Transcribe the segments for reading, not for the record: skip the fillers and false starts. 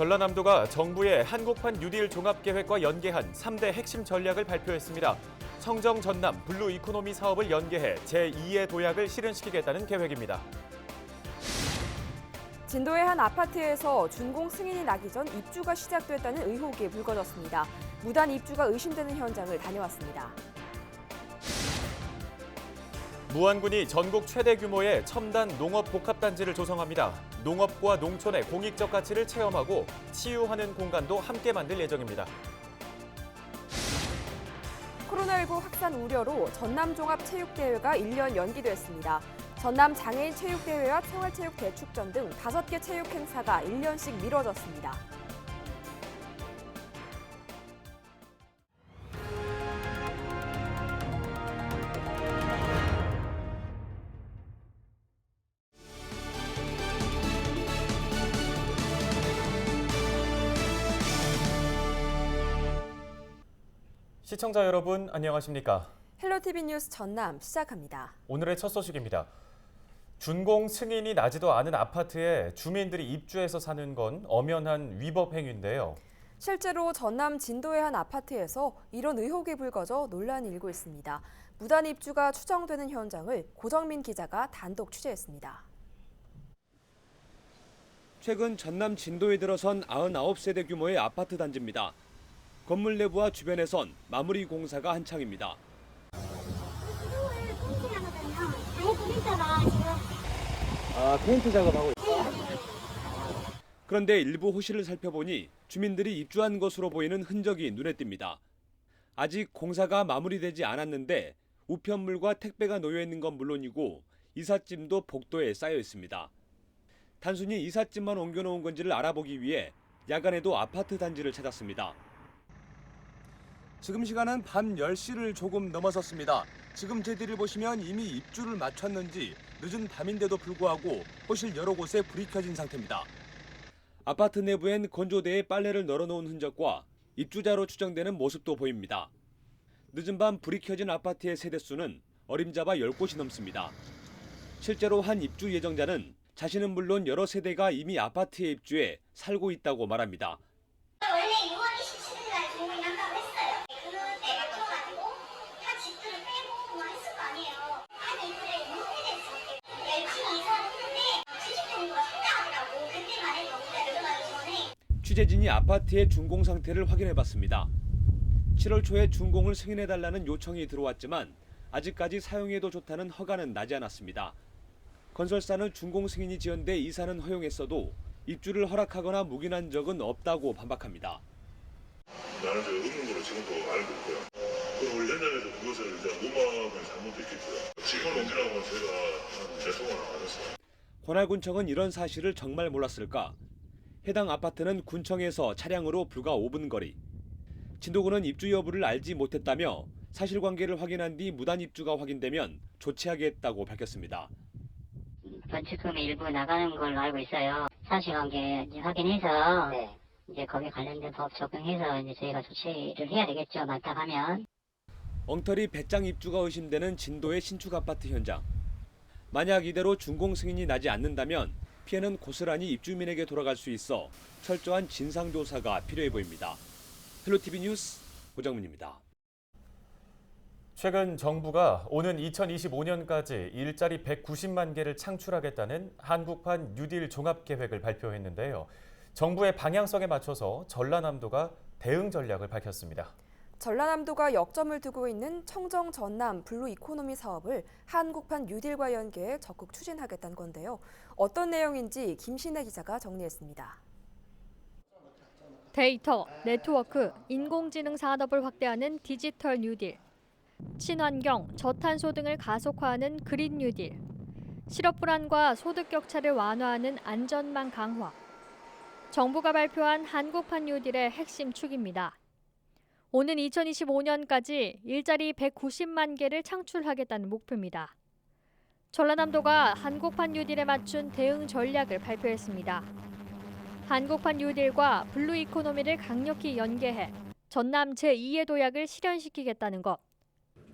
전라남도가 정부의 한국판 뉴딜 종합계획과 연계한 3대 핵심 전략을 발표했습니다. 청정 전남 블루 이코노미 사업을 연계해 제2의 도약을 실현시키겠다는 계획입니다. 진도의 한 아파트에서 준공 승인이 나기 전 입주가 시작됐다는 의혹이 불거졌습니다. 무단 입주가 의심되는 현장을 다녀왔습니다. 무안군이 전국 최대 규모의 첨단 농업복합단지를 조성합니다. 농업과 농촌의 공익적 가치를 체험하고 치유하는 공간도 함께 만들 예정입니다. 코로나19 확산 우려로 전남종합체육대회가 1년 연기됐습니다. 전남 장애인 체육대회와 생활체육 대축전 등 5개 체육 행사가 1년씩 미뤄졌습니다. 시청자 여러분 안녕하십니까? 헬로티비 뉴스 전남 시작합니다. 오늘의 첫 소식입니다. 준공 승인이 나지도 않은 아파트에 주민들이 입주해서 사는 건 엄연한 위법 행위인데요. 실제로 전남 진도의 한 아파트에서 이런 의혹이 불거져 논란이 일고 있습니다. 무단 입주가 추정되는 현장을 고정민 기자가 단독 취재했습니다. 최근 전남 진도에 들어선 99세대 규모의 아파트 단지입니다. 건물 내부와 주변에선 마무리 공사가 한창입니다. 페인트 작업하고 있어요. 그런데 일부 호실을 살펴보니 주민들이 입주한 것으로 보이는 흔적이 눈에 띕니다. 아직 공사가 마무리되지 않았는데 우편물과 택배가 놓여 있는 건 물론이고 이삿짐도 복도에 쌓여 있습니다. 단순히 이삿짐만 옮겨놓은 건지를 알아보기 위해 야간에도 아파트 단지를 찾았습니다. 지금 시간은 밤 10시를 조금 넘어섰습니다. 지금 제 뒤를 보시면 이미 입주를 마쳤는지 늦은 밤인데도 불구하고 호실 여러 곳에 불이 켜진 상태입니다. 아파트 내부엔 건조대에 빨래를 널어놓은 흔적과 입주자로 추정되는 모습도 보입니다. 늦은 밤 불이 켜진 아파트의 세대수는 어림잡아 10곳이 넘습니다. 실제로 한 입주 예정자는 자신은 물론 여러 세대가 이미 아파트에 입주해 살고 있다고 말합니다. 원래 6월 27일날 준공이 한다고 했어요. 그때 맞춰가지고 다 집들을 빼고 그만 했을 거 아니에요. 한 이틀에 6세대 열심히 이사를 했는데 취직된 이유가 상당하더라고. 그때만 해도 우리가 늘어나기 전에. 취재진이 아파트의 준공 상태를 확인해봤습니다. 7월 초에 준공을 승인해달라는 요청이 들어왔지만 아직까지 사용해도 좋다는 허가는 나지 않았습니다. 건설사는 준공 승인이 지연돼 이사는 허용했어도 입주를 허락하거나 묵인한 적은 없다고 반박합니다. 나는 저 없는 걸로 지금도 알고 있고요. 그리고 우리 현장에서 그것을 이제 무마한 잘못도 있겠고요. 지금 옮기라고 제가 죄송을 안 했어요. 관할군청은 이런 사실을 정말 몰랐을까? 해당 아파트는 군청에서 차량으로 불과 5분 거리. 진도군은 입주 여부를 알지 못했다며 사실관계를 확인한 뒤 무단 입주가 확인되면 조치하겠다고 밝혔습니다. 건축금이 일부 나가는 걸로 알고 있어요. 사실관계 확인해서 네. 이제 거기에 관련된 법 적용해서 이제 저희가 조치를 해야 되겠죠. 맞다 하면. 엉터리 배짱 입주가 의심되는 진도의 신축 아파트 현장. 만약 이대로 준공 승인이 나지 않는다면 피해는 고스란히 입주민에게 돌아갈 수 있어 철저한 진상조사가 필요해 보입니다. 헬로티비 뉴스 고정민입니다. 최근 정부가 오는 2025년까지 일자리 190만 개를 창출하겠다는 한국판 뉴딜 종합계획을 발표했는데요. 정부의 방향성에 맞춰서 전라남도가 대응 전략을 밝혔습니다. 전라남도가 역점을 두고 있는 청정 전남 블루 이코노미 사업을 한국판 뉴딜과 연계해 적극 추진하겠다는 건데요. 어떤 내용인지 김신혜 기자가 정리했습니다. 데이터, 네트워크, 인공지능 산업을 확대하는 디지털 뉴딜, 친환경, 저탄소 등을 가속화하는 그린 뉴딜, 실업 불안과 소득 격차를 완화하는 안전망 강화. 정부가 발표한 한국판 뉴딜의 핵심 축입니다. 오는 2025년까지 일자리 190만 개를 창출하겠다는 목표입니다. 전라남도가 한국판 뉴딜에 맞춘 대응 전략을 발표했습니다. 한국판 뉴딜과 블루 이코노미를 강력히 연계해 전남 제2의 도약을 실현시키겠다는 것.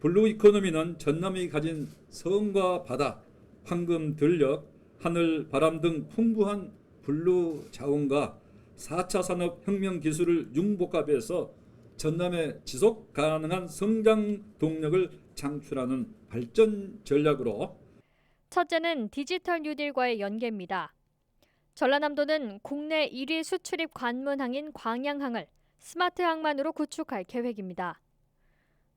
블루 이코노미는 전남이 가진 성과 바다, 황금, 들녘, 하늘, 바람 등 풍부한 블루 자원과 4차 산업혁명 기술을 융복합해서 전남의 지속 가능한 성장 동력을 창출하는 발전 전략으로 첫째는 디지털 뉴딜과의 연계입니다. 전라남도는 국내 1위 수출입 관문항인 광양항을 스마트 항만으로 구축할 계획입니다.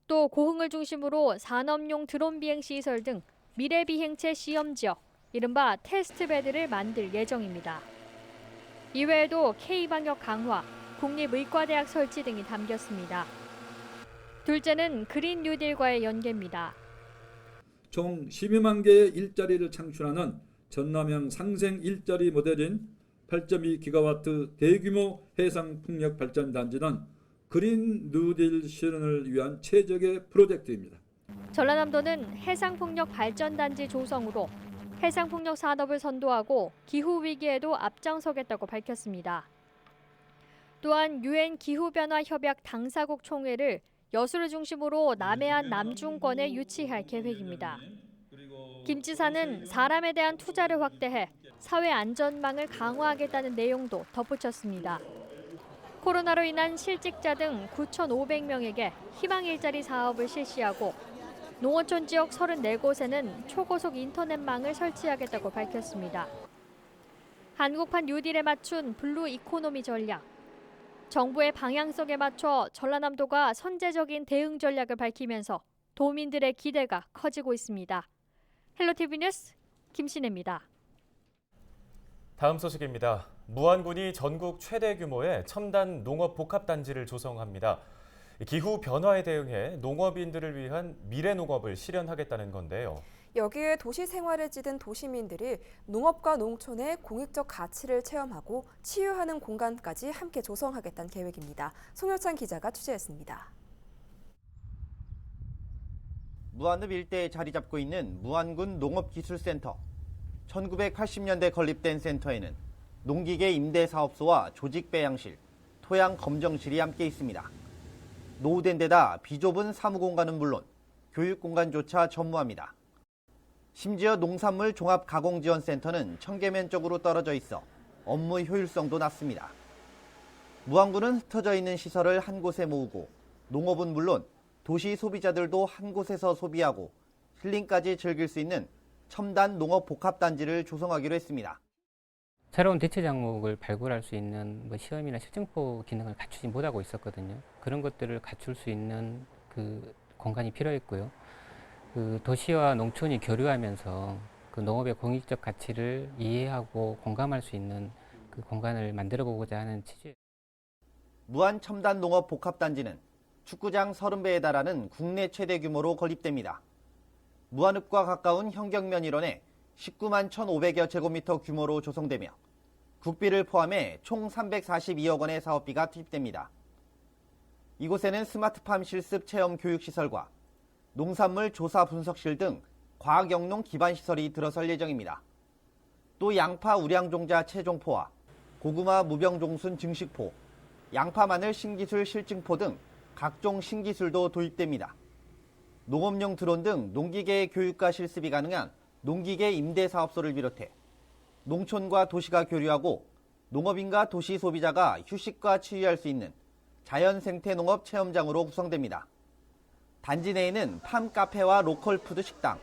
또 고흥을 중심으로 산업용 드론 비행 시설 등 미래 비행체 시험 지역, 이른바 테스트베드를 만들 예정입니다. 이외에도 K방역 강화, 국립의과대학 설치 등이 담겼습니다. 둘째는 그린 뉴딜과의 연계입니다. 총 12만 개의 일자리를 창출하는 전남형 상생 일자리 모델인 8.2기가와트 대규모 해상풍력 발전단지는 그린 뉴딜 실현을 위한 최적의 프로젝트입니다. 전라남도는 해상풍력 발전단지 조성으로 해상풍력 산업을 선도하고 기후위기에도 앞장서겠다고 밝혔습니다. 또한 유엔 기후변화 협약 당사국 총회를 여수를 중심으로 남해안 남중권에 유치할 계획입니다. 김 지사는 사람에 대한 투자를 확대해 사회 안전망을 강화하겠다는 내용도 덧붙였습니다. 코로나로 인한 실직자 등 9,500명에게 희망 일자리 사업을 실시하고 농어촌 지역 34곳에는 초고속 인터넷망을 설치하겠다고 밝혔습니다. 한국판 뉴딜에 맞춘 블루 이코노미 전략. 정부의 방향성에 맞춰 전라남도가 선제적인 대응 전략을 밝히면서 도민들의 기대가 커지고 있습니다. 헬로티비 뉴스 김신혜입니다. 다음 소식입니다. 무안군이 전국 최대 규모의 첨단 농업 복합단지를 조성합니다. 기후 변화에 대응해 농업인들을 위한 미래 농업을 실현하겠다는 건데요. 여기에 도시 생활을 찌든 도시민들이 농업과 농촌의 공익적 가치를 체험하고 치유하는 공간까지 함께 조성하겠다는 계획입니다. 송효찬 기자가 취재했습니다. 무안읍 일대에 자리 잡고 있는 무안군 농업기술센터. 1980년대 건립된 센터에는 농기계 임대사업소와 조직배양실, 토양 검정실이 함께 있습니다. 노후된 데다 비좁은 사무공간은 물론 교육공간조차 전무합니다. 심지어 농산물 종합가공지원센터는 청계면적으로 떨어져 있어 업무 효율성도 낮습니다. 무안군은 흩어져 있는 시설을 한 곳에 모으고 농업은 물론 도시 소비자들도 한 곳에서 소비하고 힐링까지 즐길 수 있는 첨단 농업 복합단지를 조성하기로 했습니다. 새로운 대체 작목을 발굴할 수 있는 시험이나 실증포 기능을 갖추지 못하고 있었거든요. 그런 것들을 갖출 수 있는 그 공간이 필요했고요. 그 도시와 농촌이 교류하면서 그 농업의 공익적 가치를 이해하고 공감할 수 있는 그 공간을 만들어 보고자 하는 취지. 무안 첨단 농업 복합단지는 축구장 30배에 달하는 국내 최대 규모로 건립됩니다. 무안읍과 가까운 현경면 일원에 19만 1,500여 제곱미터 규모로 조성되며 국비를 포함해 총 342억 원의 사업비가 투입됩니다. 이곳에는 스마트팜 실습 체험 교육시설과 농산물 조사 분석실 등 과학영농 기반시설이 들어설 예정입니다. 또 양파 우량종자 채종포와 고구마 무병종순 증식포, 양파 마늘 신기술 실증포 등 각종 신기술도 도입됩니다. 농업용 드론 등 농기계의 교육과 실습이 가능한 농기계 임대사업소를 비롯해 농촌과 도시가 교류하고 농업인과 도시 소비자가 휴식과 치유할 수 있는 자연생태농업 체험장으로 구성됩니다. 단지 내에는 팜카페와 로컬푸드 식당,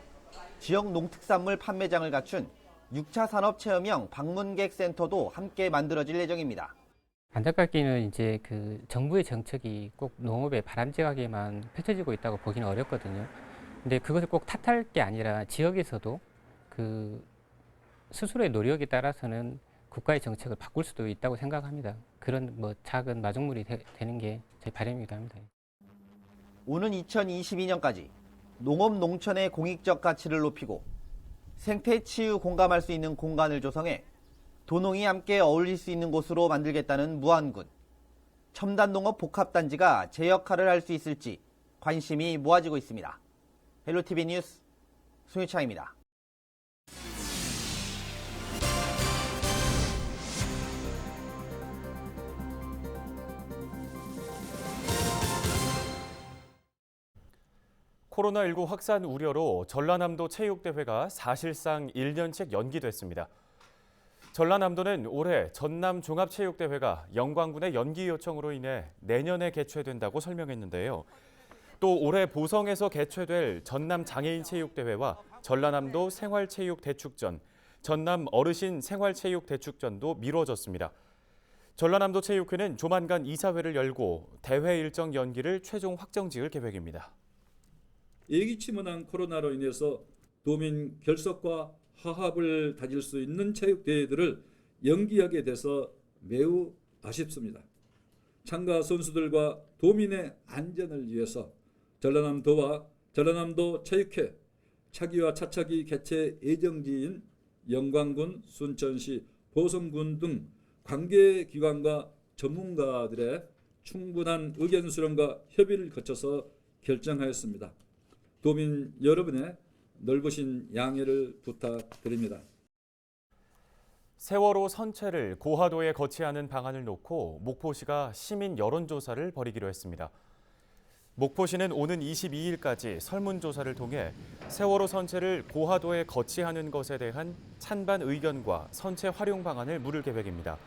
지역 농특산물 판매장을 갖춘 6차 산업체험형 방문객 센터도 함께 만들어질 예정입니다. 안타깝게는 이제 그 정부의 정책이 꼭 농업에 바람직하게만 펼쳐지고 있다고 보기는 어렵거든요. 근데 그것을 꼭 탓할 게 아니라 지역에서도 그 스스로의 노력에 따라서는 국가의 정책을 바꿀 수도 있다고 생각합니다. 그런 작은 마중물이 되는 게 제 바람이기도 합니다. 오는 2022년까지 농업 농촌의 공익적 가치를 높이고 생태 치유 공감할 수 있는 공간을 조성해 도농이 함께 어울릴 수 있는 곳으로 만들겠다는 무안군. 첨단 농업 복합단지가 제 역할을 할 수 있을지 관심이 모아지고 있습니다. 헬로티비 뉴스 송유창입니다. 코로나19 확산 우려로 전라남도 체육대회가 사실상 1년씩 연기됐습니다. 전라남도는 올해 전남 종합체육대회가 영광군의 연기 요청으로 인해 내년에 개최된다고 설명했는데요. 또 올해 보성에서 개최될 전남 장애인 체육대회와 전라남도 생활체육대축전, 전남 어르신 생활체육대축전도 미뤄졌습니다. 전라남도 체육회는 조만간 이사회를 열고 대회 일정 연기를 최종 확정지을 계획입니다. 예기치 못한 코로나로 인해서 도민 결속과 화합을 다질 수 있는 체육대회들을 연기하게 돼서 매우 아쉽습니다. 참가 선수들과 도민의 안전을 위해서 전라남도와 전라남도 체육회 차기와 차차기 개최 예정지인 영광군, 순천시, 보성군 등 관계기관과 전문가들의 충분한 의견 수렴과 협의를 거쳐서 결정하였습니다. 도민 여러분의 넓으신 양해를 부탁드립니다. 세월호 선체를 고하도에 거치하는 방안을 놓고 목포시가 시민 여론조사를 벌이기로 했습니다. 목포시는 오는 22일까지 설문조사를 통해 세월호 선체를 고하도에 거치하는 것에 대한 찬반 의견과 선체 활용 방안을 물을 계획입니다.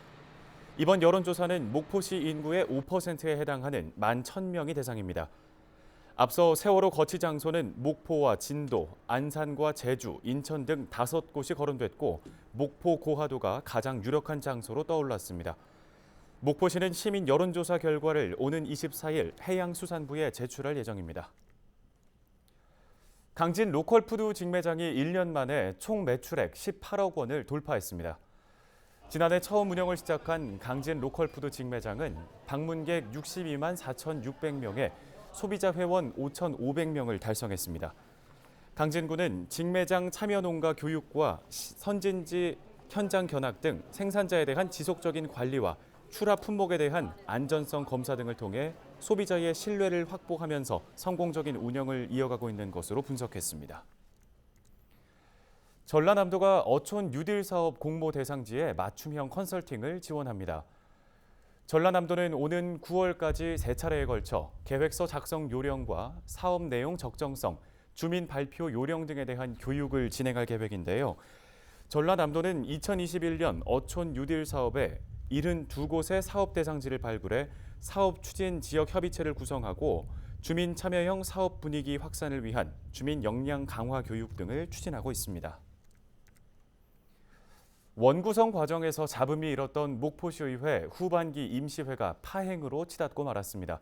이번 여론조사는 목포시 인구의 5%에 해당하는 11,000명이 대상입니다. 앞서 세월호 거치 장소는 목포와 진도, 안산과 제주, 인천 등 5곳이 거론됐고 목포 고하도가 가장 유력한 장소로 떠올랐습니다. 목포시는 시민 여론조사 결과를 오는 24일 해양수산부에 제출할 예정입니다. 강진 로컬푸드 직매장이 1년 만에 총 매출액 18억 원을 돌파했습니다. 지난해 처음 운영을 시작한 강진 로컬푸드 직매장은 방문객 62만 4,600명에 소비자 회원 5,500명을 달성했습니다. 강진구는 직매장 참여 농가 교육과 선진지 현장 견학 등 생산자에 대한 지속적인 관리와 출하 품목에 대한 안전성 검사 등을 통해 소비자의 신뢰를 확보하면서 성공적인 운영을 이어가고 있는 것으로 분석했습니다. 전라남도가 어촌 뉴딜 사업 공모 대상지에 맞춤형 컨설팅을 지원합니다. 전라남도는 오는 9월까지 3차례에 걸쳐 계획서 작성 요령과 사업 내용 적정성, 주민 발표 요령 등에 대한 교육을 진행할 계획인데요. 전라남도는 2021년 어촌 뉴딜 사업에 72곳의 사업 대상지를 발굴해 사업 추진 지역 협의체를 구성하고 주민 참여형 사업 분위기 확산을 위한 주민 역량 강화 교육 등을 추진하고 있습니다. 원구성 과정에서 잡음이 일었던 목포시의회 후반기 임시회가 파행으로 치닫고 말았습니다.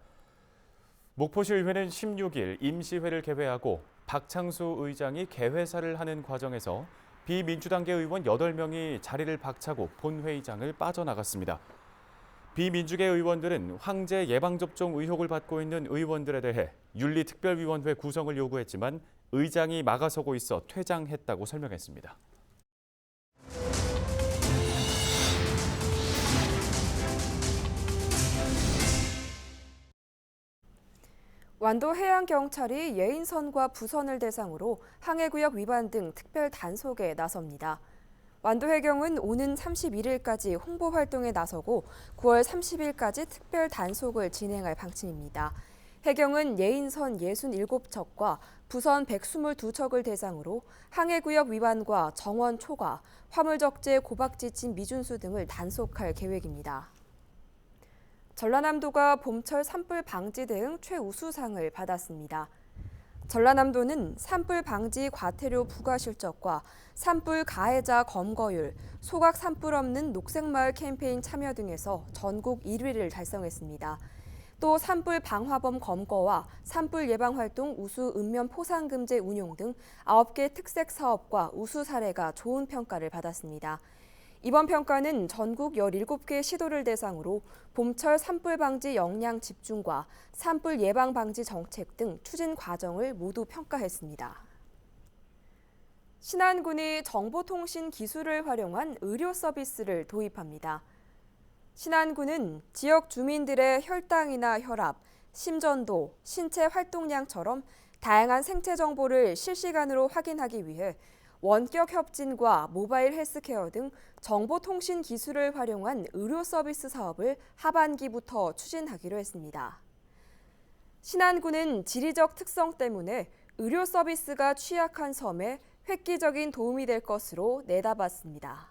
목포시의회는 16일 임시회를 개회하고 박창수 의장이 개회사를 하는 과정에서 비민주당계 의원 8명이 자리를 박차고 본회의장을 빠져나갔습니다. 비민주계 의원들은 황제 예방접종 의혹을 받고 있는 의원들에 대해 윤리특별위원회 구성을 요구했지만 의장이 막아서고 있어 퇴장했다고 설명했습니다. 완도해양경찰이 예인선과 부선을 대상으로 항해구역 위반 등 특별 단속에 나섭니다. 완도해경은 오는 31일까지 홍보 활동에 나서고 9월 30일까지 특별 단속을 진행할 방침입니다. 해경은 예인선 67척과 부선 122척을 대상으로 항해구역 위반과 정원 초과, 화물적재 고박지침 미준수 등을 단속할 계획입니다. 전라남도가 봄철 산불 방지 대응 최우수상을 받았습니다. 전라남도는 산불 방지 과태료 부과 실적과 산불 가해자 검거율, 소각 산불 없는 녹색마을 캠페인 참여 등에서 전국 1위를 달성했습니다. 또 산불 방화범 검거와 산불 예방 활동 우수 읍면 포상 금제 운용 등 9개 특색 사업과 우수 사례가 좋은 평가를 받았습니다. 이번 평가는 전국 17개 시도를 대상으로 봄철 산불 방지 역량 집중과 산불 예방 방지 정책 등 추진 과정을 모두 평가했습니다. 신안군이 정보통신 기술을 활용한 의료 서비스를 도입합니다. 신안군은 지역 주민들의 혈당이나 혈압, 심전도, 신체 활동량처럼 다양한 생체 정보를 실시간으로 확인하기 위해 원격 협진과 모바일 헬스케어 등 정보통신 기술을 활용한 의료 서비스 사업을 하반기부터 추진하기로 했습니다. 신안군은 지리적 특성 때문에 의료 서비스가 취약한 섬에 획기적인 도움이 될 것으로 내다봤습니다.